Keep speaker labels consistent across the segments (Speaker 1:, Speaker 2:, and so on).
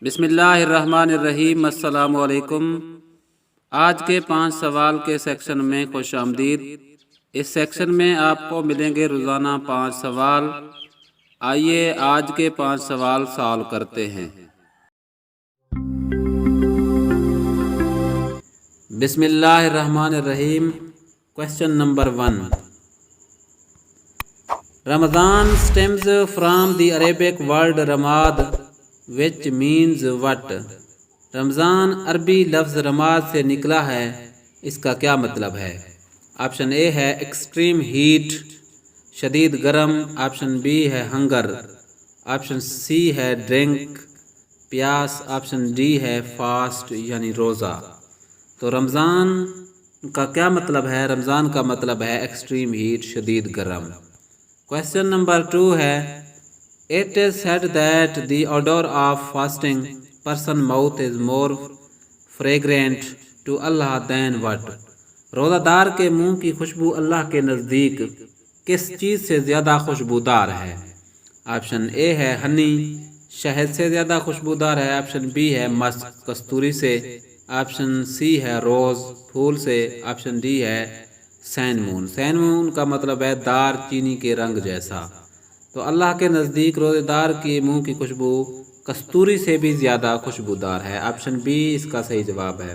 Speaker 1: بسم اللہ الرحمن الرحیم۔ السلام علیکم۔ آج کے 5 سوال کے سیکشن میں خوش آمدید۔ اس سیکشن میں آپ کو ملیں گے روزانہ 5 سوال۔ آئیے آج کے 5 سوال سالو کرتے ہیں۔ بسم اللہ الرحمن الرحیم۔ Question number 1۔ Ramzan stems from the Arabic word رماد which means what؟ رمضان عربی لفظ رماد سے نکلا ہے، اس کا کیا مطلب ہے؟ آپشن اے ہے ایکسٹریم ہیٹ، شدید گرم، آپشن بی ہے ہنگر، آپشن سی ہے ڈرنک، پیاس، آپشن ڈی ہے فاسٹ یعنی روزہ۔ تو رمضان کا کیا مطلب ہے؟ رمضان کا مطلب ہے ایکسٹریم ہیٹ، شدید گرم۔ کوشچن نمبر 2 ہے It is said that the odor of fasting person mouth is more fragrant to Allah than what؟ روزہ دار کے منہ کی خوشبو اللہ کے نزدیک کس چیز سے زیادہ خوشبودار ہے؟ آپشن اے ہے ہنی، شہد سے زیادہ خوشبودار ہے، آپشن بی ہے مسک، کستوری سے، آپشن سی ہے روز، پھول سے، آپشن ڈی ہے سینمون۔ سینمون کا مطلب ہے دار چینی کے رنگ جیسا۔ تو اللہ کے نزدیک روزے دار کی منہ کی خوشبو کستوری سے بھی زیادہ خوشبودار ہے، آپشن بی اس کا صحیح جواب ہے۔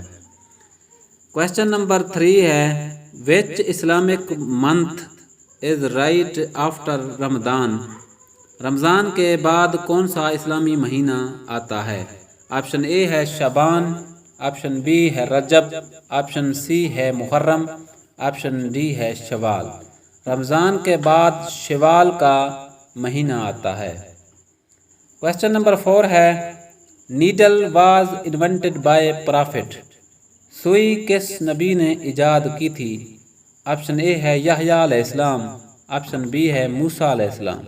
Speaker 1: کوشچن نمبر 3 ہے Which Islamic month is right after رمضان؟ رمضان کے بعد کون سا اسلامی مہینہ آتا ہے؟ آپشن اے ہے شعبان، آپشن بی ہے رجب، آپشن سی ہے محرم، آپشن ڈی ہے شوال۔ رمضان کے بعد شوال کا مہینہ آتا ہے۔ کوشچن نمبر 4 ہے needle was invented by prophet? سوئی کس نبی نے ایجاد کی تھی؟ آپشن اے ہے یحییٰ علیہ السلام، آپشن بی ہے موسیٰ علیہ السلام،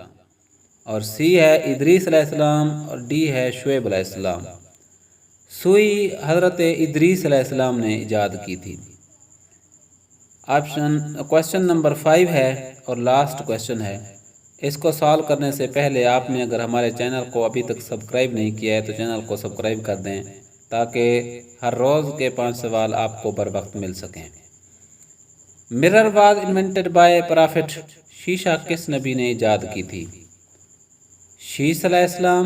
Speaker 1: اور سی ہے ادریس علیہ السلام، اور ڈی ہے شعیب علیہ السلام۔ سوئی حضرت ادریس علیہ السلام نے ایجاد کی تھی۔ کوشچن نمبر 5 ہے اور لاسٹ کوشچن ہے۔ اس کو سالو کرنے سے پہلے آپ نے اگر ہمارے چینل کو ابھی تک سبسکرائب نہیں کیا ہے تو چینل کو سبسکرائب کر دیں تاکہ ہر روز کے 5 سوال آپ کو بر وقت مل سکیں۔ Mirror was invented by prophet? شیشہ کس نبی نے ایجاد کی تھی؟ شیس علیہ السلام،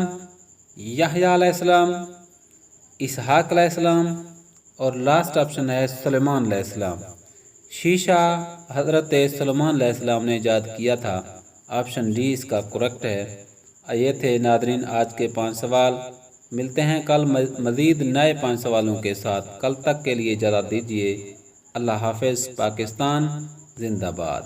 Speaker 1: یحییٰ علیہ السلام، اسحاق علیہ السلام، اور لاسٹ آپشن ہے سلیمان علیہ السلام۔ شیشہ حضرت سلیمان علیہ السلام نے ایجاد کیا تھا، آپشن ڈی اس کا کریکٹ ہے۔ یہ تھے ناظرین آج کے 5 سوال۔ ملتے ہیں کل مزید نئے 5 سوالوں کے ساتھ۔ کل تک کے لیے اجازت دیجیے۔ اللہ حافظ۔ پاکستان زندہ باد۔